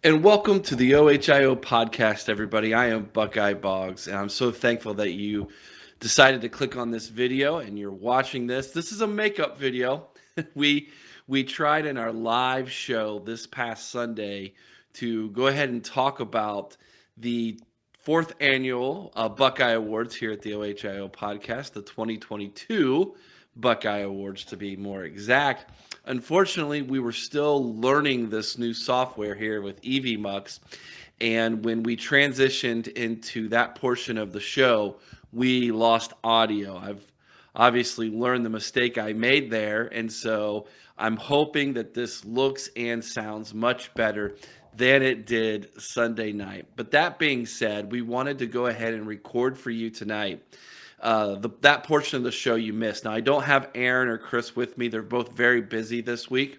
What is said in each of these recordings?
And welcome to the OHIO podcast, everybody. I am Buckeye Boggs, and I'm so thankful that you decided to click on this video and you're watching this. This is a makeup video. we we tried in our live show this past Sunday to go ahead and talk about the fourth annual Buckeye Awards here at the OHIO podcast, the 2022 Buckeye Awards to be more exact. Unfortunately, we were still learning this new software here with EVMux, and when we transitioned into that portion of the show, we lost audio. I've obviously learned the mistake I made there, and so I'm hoping that this looks and sounds much better than it did Sunday night. But that being said, we wanted to go ahead and record for you tonight that portion of the show you missed. Now, I don't have Aaron or Chris with me. They're both very busy this week,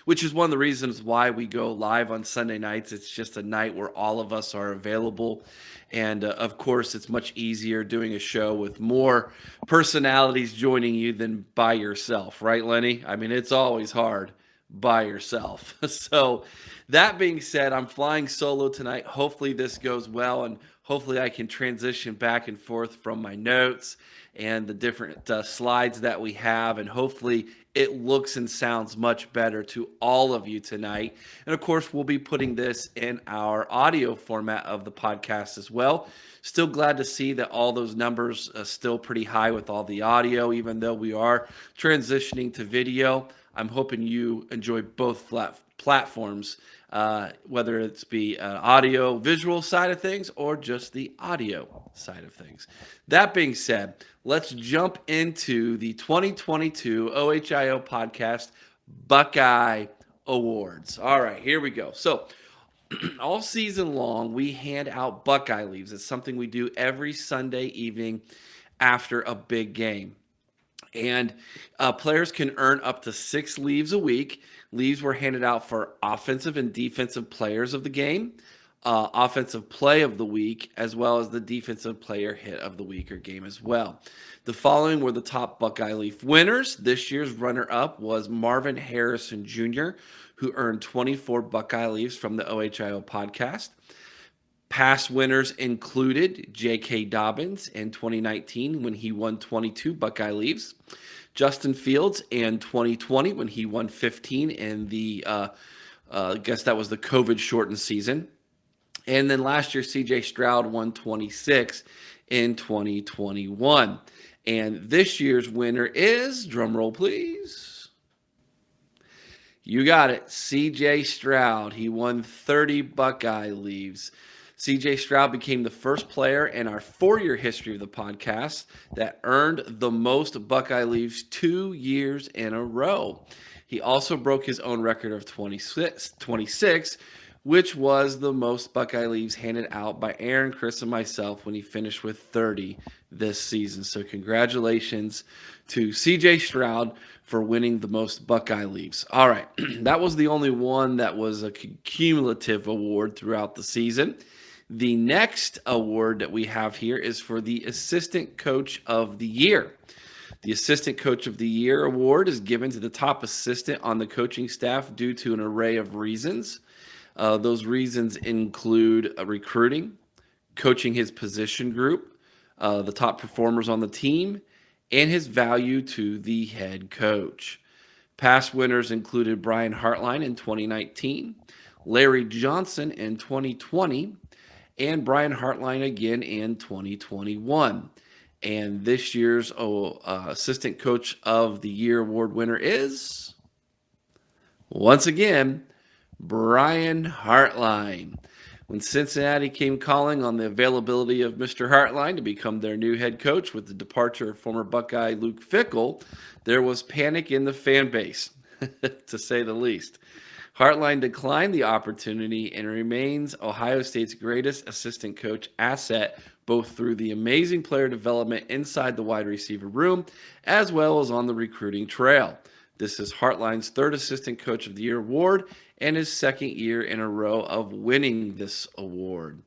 which is one of the reasons why we go live on Sunday nights. It's just a night where all of us are available. And of course, it's much easier doing a show with more personalities joining you than by yourself, right, Lenny? I mean, it's always hard by yourself. So that being said, I'm flying solo tonight. Hopefully this goes well, and hopefully I can transition back and forth from my notes and the different slides that we have, and hopefully it looks and sounds much better to all of you tonight. And of course, we'll be putting this in our audio format of the podcast as well. Still glad to see that all those numbers are still pretty high with all the audio, even though we are transitioning to video. I'm hoping you enjoy both platforms, whether it's be audio visual side of things or just the audio side of things. That being said, let's jump into the 2022 OHIO podcast Buckeye Awards. All right, here we go. So all season long, we hand out Buckeye leaves. It's something we do every Sunday evening after a big game. And players can earn up to 6 leaves a week. Leaves were handed out for offensive and defensive players of the game, offensive play of the week, as well as the defensive player hit of the week or game as well. The following were the top Buckeye Leaf winners. This year's runner-up was Marvin Harrison Jr., who earned 24 Buckeye Leaves from the OHIO podcast. Past winners included J.K. Dobbins in 2019 when he won 22 Buckeye Leaves, Justin Fields in 2020 when he won 15 in the, I guess that was the COVID-shortened season. And then last year, C.J. Stroud won 26 in 2021. And this year's winner is, drumroll please, you got it, C.J. Stroud. He won 30 Buckeye Leaves. C.J. Stroud became the first player in our 4-year history of the podcast that earned the most Buckeye Leaves 2 years in a row. He also broke his own record of 26, which was the most Buckeye Leaves handed out by Aaron, Chris, and myself when he finished with 30 this season. So congratulations to C.J. Stroud for winning the most Buckeye Leaves. All right, that was the only one that was a cumulative award throughout the season. The next award that we have here is for the Assistant Coach of the Year. The Assistant Coach of the Year award is given to the top assistant on the coaching staff due to an array of reasons. Those reasons include recruiting, coaching his position group, the top performers on the team, and his value to the head coach. Past winners included Brian Hartline in 2019, Larry Johnson in 2020, and Brian Hartline again in 2021. And this year's Assistant Coach of the Year award winner is, once again, Brian Hartline. When Cincinnati came calling on the availability of Mr. Hartline to become their new head coach with the departure of former Buckeye Luke Fickell, there was panic in the fan base, to say the least. Hartline declined the opportunity and remains Ohio State's greatest assistant coach asset, both through the amazing player development inside the wide receiver room, as well as on the recruiting trail. This is Hartline's 3rd Assistant Coach of the Year award and his 2nd year in a row of winning this award.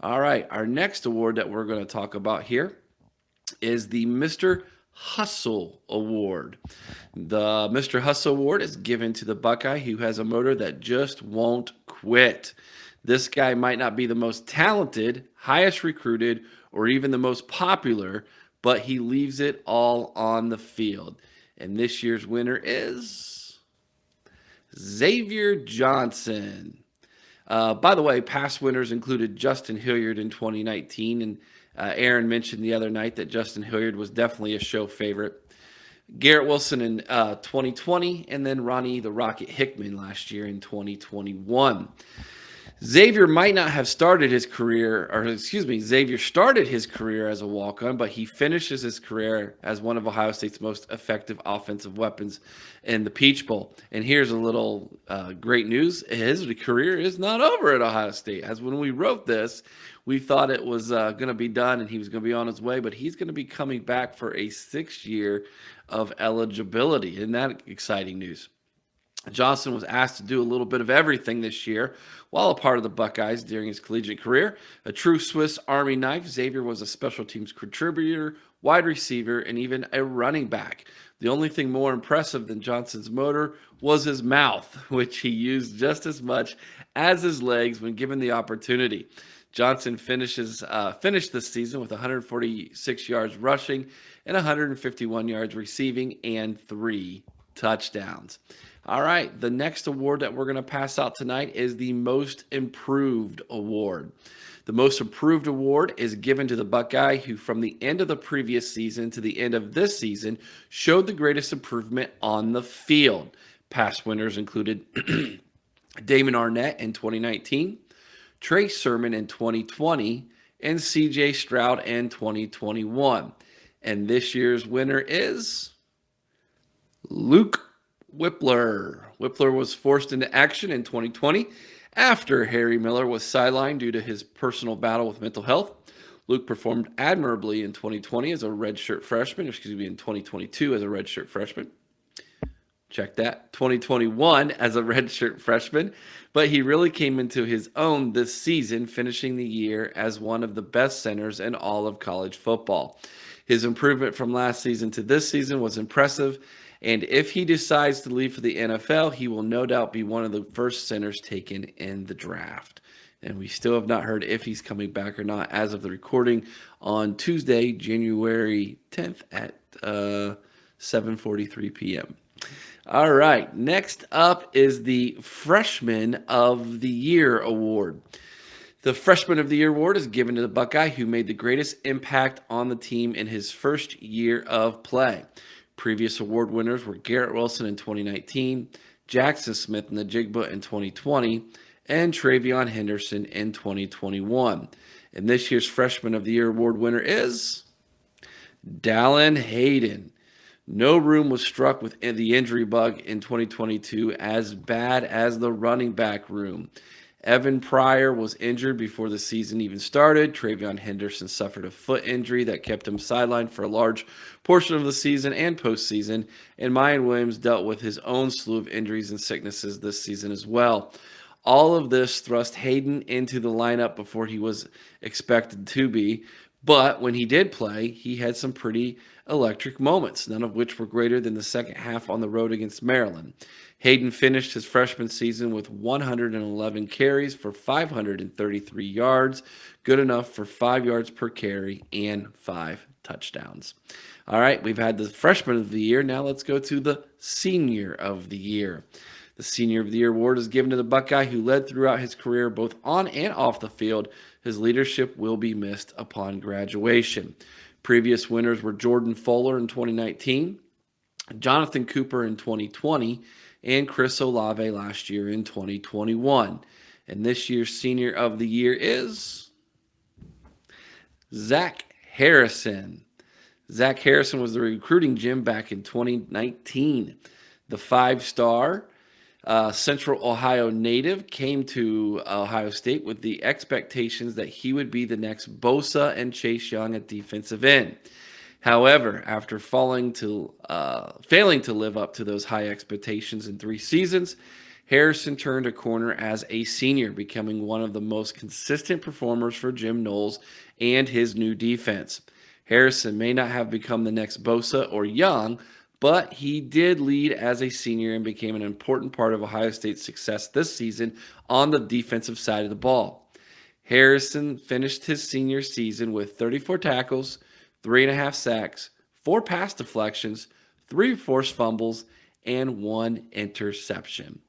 All right, our next award that we're going to talk about here is the Mr. Hustle Award. The Mr. Hustle Award is given to the Buckeye who has a motor that just won't quit. This guy might not be the most talented, highest recruited, or even the most popular, but he leaves it all on the field. And this year's winner is Xavier Johnson. By the way, past winners included Justin Hilliard in 2019, and Aaron mentioned the other night that Justin Hilliard was definitely a show favorite. Garrett Wilson in 2020, and then Ronnie the Rocket Hickman last year in 2021. Xavier might not have started his career, Xavier started his career as a walk-on, but he finishes his career as one of Ohio State's most effective offensive weapons in the Peach Bowl. And here's a little great news. His career is not over at Ohio State. As when we wrote this, we thought it was going to be done and he was going to be on his way, but he's going to be coming back for a 6th year of eligibility. Isn't that exciting news? Johnson was asked to do a little bit of everything this year while a part of the Buckeyes during his collegiate career. A true Swiss Army knife, Xavier was a special teams contributor, wide receiver, and even a running back. The only thing more impressive than Johnson's motor was his mouth, which he used just as much as his legs when given the opportunity. Johnson finished this season with 146 yards rushing and 151 yards receiving and 3 touchdowns. All right, the next award that we're going to pass out tonight is the Most Improved Award. The Most Improved Award is given to the Buckeye who, from the end of the previous season to the end of this season, showed the greatest improvement on the field. Past winners included Damon Arnett in 2019, Trey Sermon in 2020, and C.J. Stroud in 2021. And this year's winner is Luke Whippler. Whippler was forced into action in 2020 after Harry Miller was sidelined due to his personal battle with mental health. Luke performed admirably in 2020 as a redshirt freshman, in 2022 as a redshirt freshman. Check that. 2021 as a redshirt freshman, but he really came into his own this season, finishing the year as one of the best centers in all of college football. His improvement from last season to this season was impressive, and if he decides to leave for the NFL, he will no doubt be one of the first centers taken in the draft. And we still have not heard if he's coming back or not as of the recording on Tuesday, January 10th at 7:43 p.m. All right, next up is the Freshman of the Year Award. The Freshman of the Year Award is given to the Buckeye who made the greatest impact on the team in his first year of play. Previous award winners were Garrett Wilson in 2019, Jackson Smith in the Jigba in 2020, and Travion Henderson in 2021. And this year's Freshman of the Year Award winner is Dallan Hayden. No room was struck with the injury bug in 2022 as bad as the running back room. Evan Pryor was injured before the season even started. Travion Henderson suffered a foot injury that kept him sidelined for a large portion of the season and postseason. And Mayan Williams dealt with his own slew of injuries and sicknesses this season as well. All of this thrust Hayden into the lineup before he was expected to be. But when he did play, he had some pretty electric moments, none of which were greater than the second half on the road against Maryland. Hayden finished his freshman season with 111 carries for 533 yards, good enough for 5 yards per carry and 5 touchdowns. All right, we've had the Freshman of the Year. Now let's go to the Senior of the Year. The Senior of the Year award is given to the Buckeye who led throughout his career both on and off the field. His leadership will be missed upon graduation. Previous winners were Jordan Fuller in 2019, Jonathan Cooper in 2020, and Chris Olave last year in 2021. And this year's Senior of the Year is Zach Harrison. Zach Harrison was the recruiting gem back in 2019. The 5-star Central Ohio native came to Ohio State with the expectations that he would be the next Bosa and Chase Young at defensive end. However, after failing to live up to those high expectations in 3 seasons, Harrison turned a corner as a senior, becoming one of the most consistent performers for Jim Knowles and his new defense. Harrison may not have become the next Bosa or Young, but he did lead as a senior and became an important part of Ohio State's success this season on the defensive side of the ball. Harrison finished his senior season with 34 tackles, 3.5 sacks, 4 pass deflections, 3 forced fumbles, and 1 interception.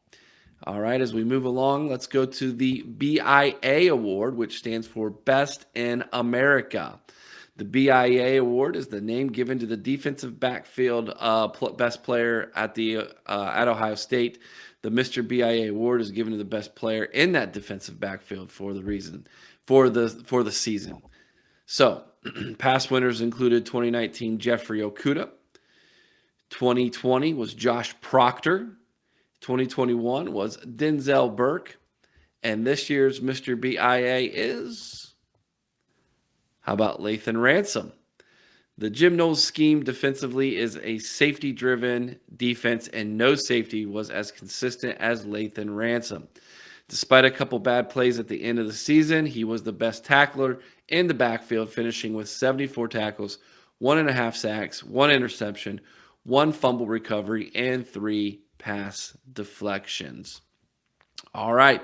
All right, as we move along, let's go to the BIA Award, which stands for Best in America. The BIA Award is the name given to the defensive backfield best player at Ohio State. The Mr. BIA Award is given to the best player in that defensive backfield for the season. So, past winners included 2019 Jeffrey Okudah. 2020 was Josh Proctor. 2021 was Denzel Burke. And this year's Mr. BIA is, how about Lathan Ransom? The Jim Knowles scheme defensively is a safety-driven defense, and no safety was as consistent as Lathan Ransom. Despite a couple bad plays at the end of the season, he was the best tackler in the backfield, finishing with 74 tackles, 1.5 sacks, 1 interception, 1 fumble recovery, and 3 pass deflections. All right.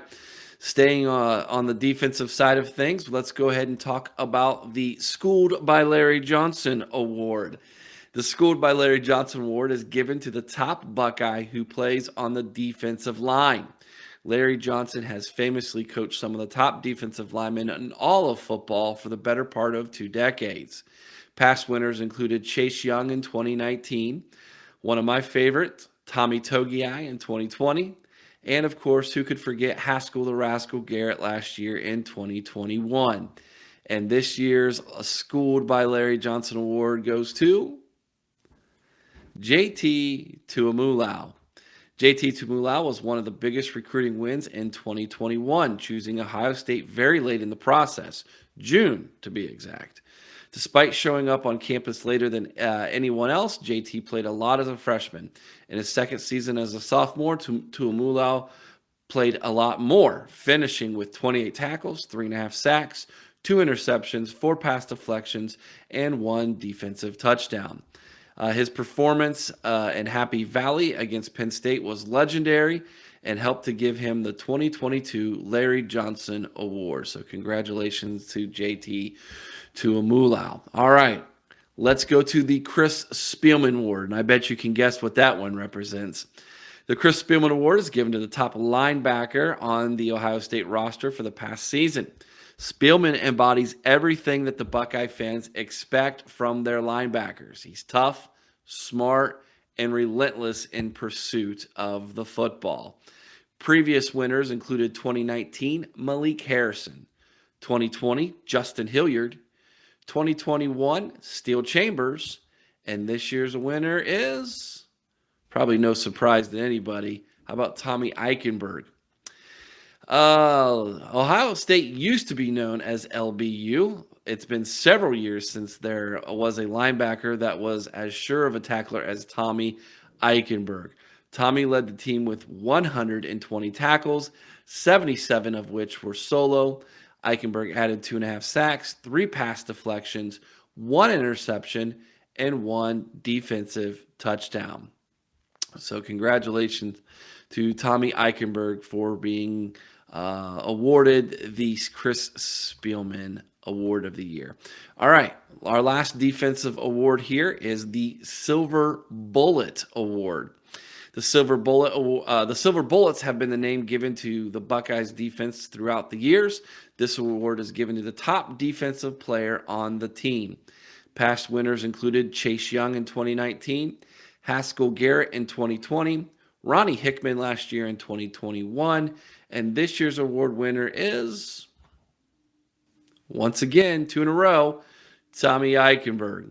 Staying on the defensive side of things, let's go ahead and talk about the Schooled by Larry Johnson Award. The Schooled by Larry Johnson Award is given to the top Buckeye who plays on the defensive line. Larry Johnson has famously coached some of the top defensive linemen in all of football for the better part of 2 decades. Past winners included Chase Young in 2019, one of my favorites, Tommy Togiai in 2020, and, of course, who could forget Haskell the Rascal Garrett last year in 2021. And this year's Schooled by Larry Johnson Award goes to JT Tuimoloua. JT Tuimoloua was one of the biggest recruiting wins in 2021, choosing Ohio State very late in the process, June to be exact. Despite showing up on campus later than anyone else, JT played a lot as a freshman. In his second season as a sophomore, Tuimoloua played a lot more, finishing with 28 tackles, 3.5 sacks, 2 interceptions, 4 pass deflections, and 1 defensive touchdown. His performance in Happy Valley against Penn State was legendary and helped to give him the 2022 Larry Johnson Award. So congratulations to JT Tuimoloua. All right, let's go to the Chris Spielman Award, and I bet you can guess what that one represents. The Chris Spielman Award is given to the top linebacker on the Ohio State roster for the past season. Spielman embodies everything that the Buckeye fans expect from their linebackers. He's tough, smart, and relentless in pursuit of the football. Previous winners included 2019 Malik Harrison, 2020 Justin Hilliard, 2021 Steel Chambers, and this year's winner is probably no surprise to anybody. How about Tommy Eichenberg? Ohio State used to be known as LBU. It's been several years since there was a linebacker that was as sure of a tackler as Tommy Eichenberg. Tommy led the team with 120 tackles, 77 of which were solo. Eichenberg added 2.5 sacks, 3 pass deflections, 1 interception, and 1 defensive touchdown. So congratulations to Tommy Eichenberg for being awarded the Chris Spielman Award of the Year. All right, our last defensive award here is the Silver Bullet Award. The Silver Bullets have been the name given to the Buckeyes defense throughout the years. This award is given to the top defensive player on the team. Past winners included Chase Young in 2019, Haskell Garrett in 2020, Ronnie Hickman last year in 2021, and this year's award winner is, once again, 2 in a row, Tommy Eichenberg.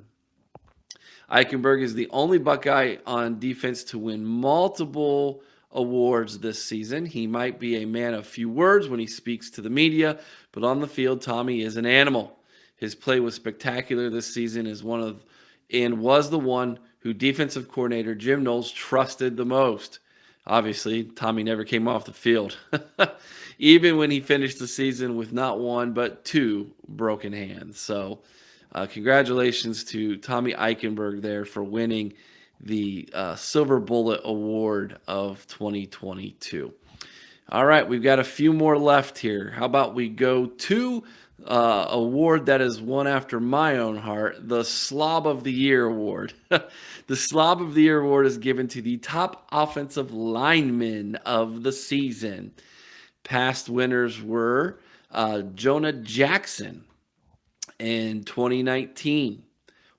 Eichenberg is the only Buckeye on defense to win multiple awards this season. He might be a man of few words when he speaks to the media, but on the field, Tommy is an animal. His play was spectacular this season was the one who defensive coordinator Jim Knowles trusted the most. Obviously, Tommy never came off the field, even when he finished the season with not 1 but 2 broken hands. So congratulations to Tommy Eichenberg there for winning the Silver Bullet Award of 2022. All right, we've got a few more left here. How about we go to award that is one after my own heart, the Slob of the Year Award. The Slob of the Year Award is given to the top offensive lineman of the season. Past winners were Jonah Jackson in 2019,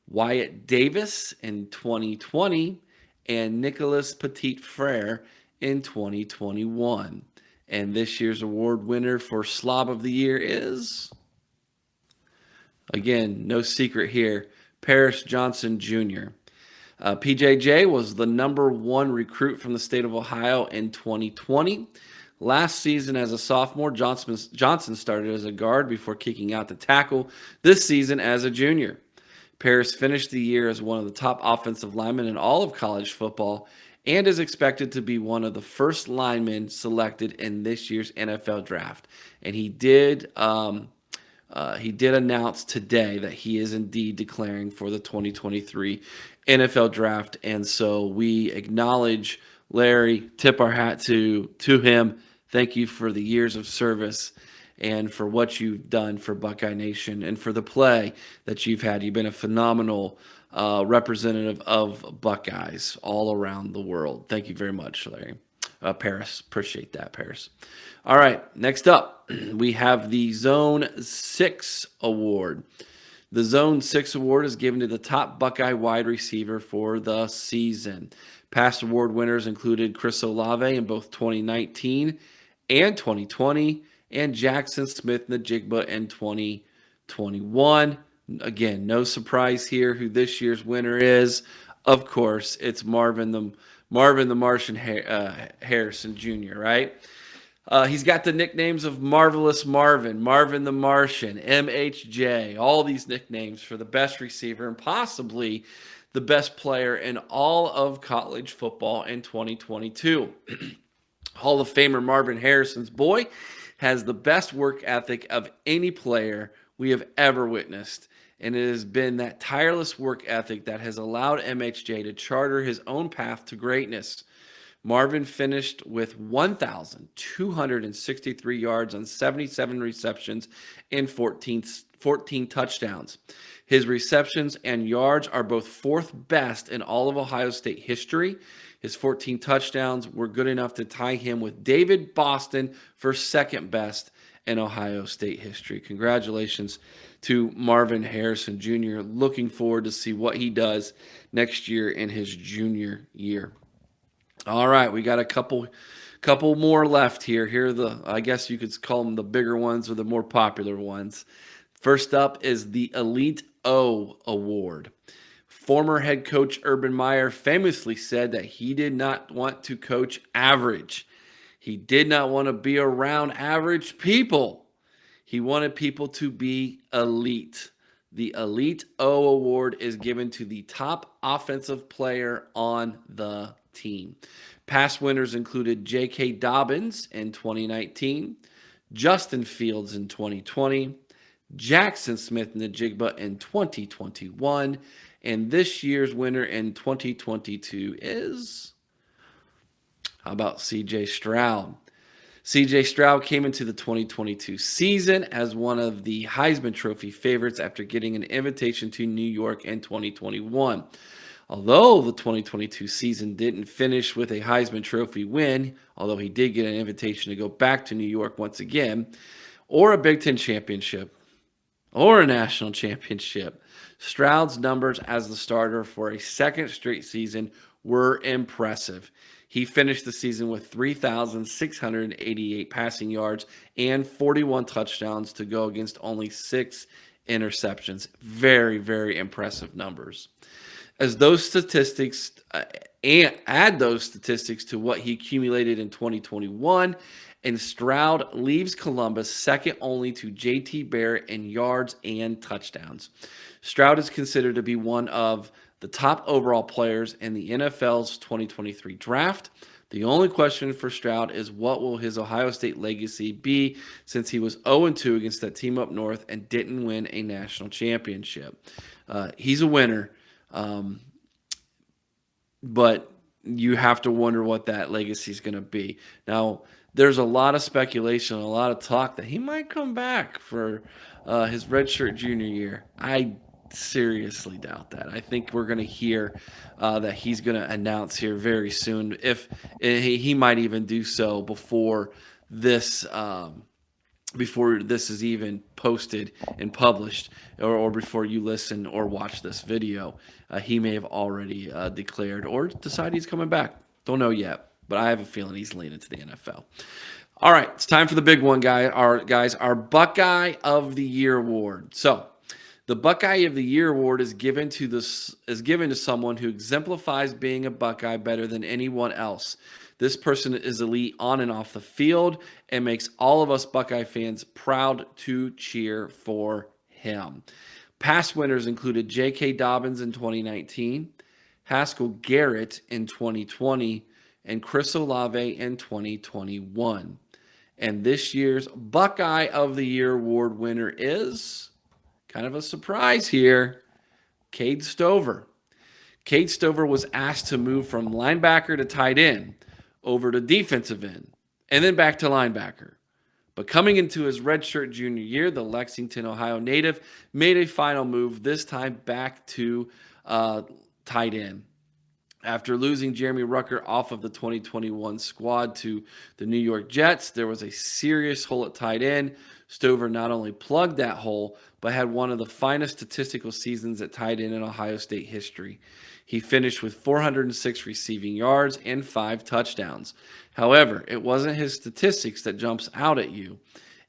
Wyatt Davis in 2020, and Nicholas Petit-Frere in 2021. And this year's award winner for Slob of the Year is, again, no secret here, Paris Johnson Jr. PJJ was the #1 recruit from the state of Ohio in 2020. Last season as a sophomore, Johnson started as a guard before kicking out to tackle this season as a junior. Paris finished the year as one of the top offensive linemen in all of college football and is expected to be one of the first linemen selected in this year's NFL draft. And he did announce today that he is indeed declaring for the 2023 NFL draft. And so we acknowledge Larry, tip our hat to him. Thank you for the years of service and for what you've done for Buckeye Nation and for the play that you've had. You've been a phenomenal representative of Buckeyes all around the world. Thank you very much, Larry. Paris, appreciate that, Paris. All right, next up, we have the Zone 6 Award. The Zone 6 Award is given to the top Buckeye wide receiver for the season. Past award winners included Chris Olave in both 2019 and 2020, and Jackson Smith-Njigba in 2021. Again, no surprise here who this year's winner is. Of course, it's Marvin the Martian Harrison Jr., right? He's got the nicknames of Marvelous Marvin, Marvin the Martian, MHJ, all these nicknames for the best receiver and possibly the best player in all of college football in 2022. Hall of Famer Marvin Harrison's boy has the best work ethic of any player we have ever witnessed. And it has been that tireless work ethic that has allowed MHJ to charter his own path to greatness. Marvin finished with 1,263 yards on 77 receptions and 14 touchdowns. His receptions and yards are both fourth best in all of Ohio State history. His 14 touchdowns were good enough to tie him with David Boston for second best in Ohio State history. Congratulations to Marvin Harrison Jr. Looking forward to see what he does next year in his junior year. All right, we got a couple more left here. Here are I guess you could call them the bigger ones or the more popular ones. First up is the Elite O Award. Former head coach Urban Meyer famously said that he did not want to coach average. He did not want to be around average people. He wanted people to be elite. The Elite O Award is given to the top offensive player on the team. Past winners included J.K. Dobbins in 2019, Justin Fields in 2020, Jackson Smith-Njigba in 2021, and this year's winner in 2022 is, how about C.J. Stroud? C.J. Stroud came into the 2022 season as one of the Heisman Trophy favorites after getting an invitation to New York in 2021. Although the 2022 season didn't finish with a Heisman Trophy win, although he did get an invitation to go back to New York once again, or a Big Ten championship, or a national championship, Stroud's numbers as the starter for a second straight season were impressive. He finished the season with 3,688 passing yards and 41 touchdowns to go against only 6 interceptions. Very, very impressive numbers. As those statistics and add those statistics to what he accumulated in 2021, and Stroud leaves Columbus second only to J.T. Barrett in yards and touchdowns. Stroud is considered to be one of the top overall players in the NFL's 2023 draft. The only question for Stroud is what will his Ohio State legacy be since he was 0-2 against that team up north and didn't win a national championship. He's a winner. but you have to wonder what that legacy is going to be. Now, there's a lot of speculation, a lot of talk that he might come back for his redshirt junior year. I seriously doubt that. I think we're going to hear that he's going to announce here very soon. If he might even do so before this is even posted and published, or before you listen or watch this video. He may have already declared or decided he's coming back. Don't know yet, but I have a feeling he's leaning to the NFL. All right, it's time for the big one, guys. Our Buckeye of the Year award. So, the Buckeye of the Year award is given to someone who exemplifies being a Buckeye better than anyone else. This person is elite on and off the field and makes all of us Buckeye fans proud to cheer for him. Past winners included J.K. Dobbins in 2019, Haskell Garrett in 2020, and Chris Olave in 2021. And this year's Buckeye of the Year award winner is, kind of a surprise here, Cade Stover. Cade Stover was asked to move from linebacker to tight end, over to defensive end, and then back to linebacker. But coming into his redshirt junior year, the Lexington, Ohio native made a final move, this time back to tight end. After losing Jeremy Rucker off of the 2021 squad to the New York Jets, there was a serious hole at tight end. Stover not only plugged that hole, but had one of the finest statistical seasons at tight end in Ohio State history. He finished with 406 receiving yards and 5 touchdowns. However, it wasn't his statistics that jumps out at you.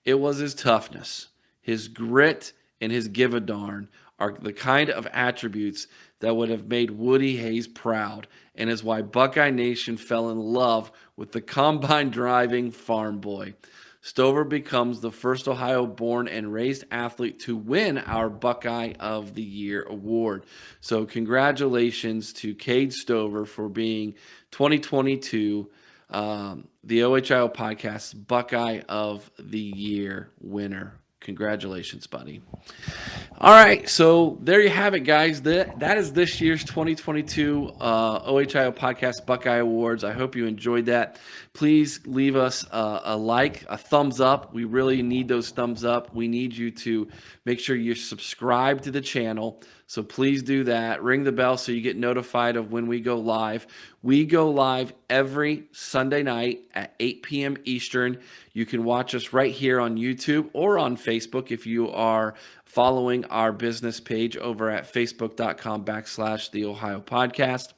It was his toughness. His grit and his give a darn are the kind of attributes that would have made Woody Hayes proud, and is why Buckeye Nation fell in love with the combine driving farm boy. Stover becomes the first Ohio-born and raised athlete to win our Buckeye of the Year award. So congratulations to Cade Stover for being 2022 the OHIO Podcast's Buckeye of the Year winner. Congratulations, buddy. All right, so there you have it, guys. That is this year's 2022 OHIO Podcast Buckeye Awards. I hope you enjoyed that. Please leave us a like, a thumbs up. We really need those thumbs up. We need you to make sure you subscribe to the channel. So please do that. Ring the bell so you get notified of when we go live. We go live every Sunday night at 8 p.m. Eastern. You can watch us right here on YouTube or on Facebook if you are following our business page over at facebook.com/The Ohio Podcast.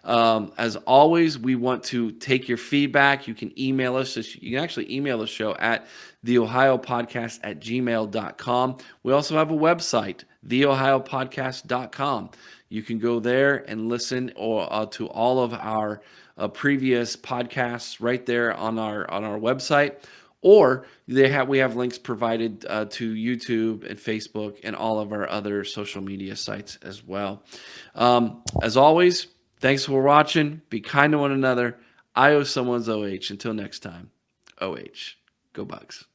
As always, we want to take your feedback. You can email us. You can actually email the show at theohiopodcast@gmail.com. We also have a website, theohiopodcast.com. You can go there and listen to all of our previous podcasts right there on our website. Or we have links provided to YouTube and Facebook and all of our other social media sites as well. As always, thanks for watching. Be kind to one another. I owe someone's OH. Until next time, OH. Go Bucks.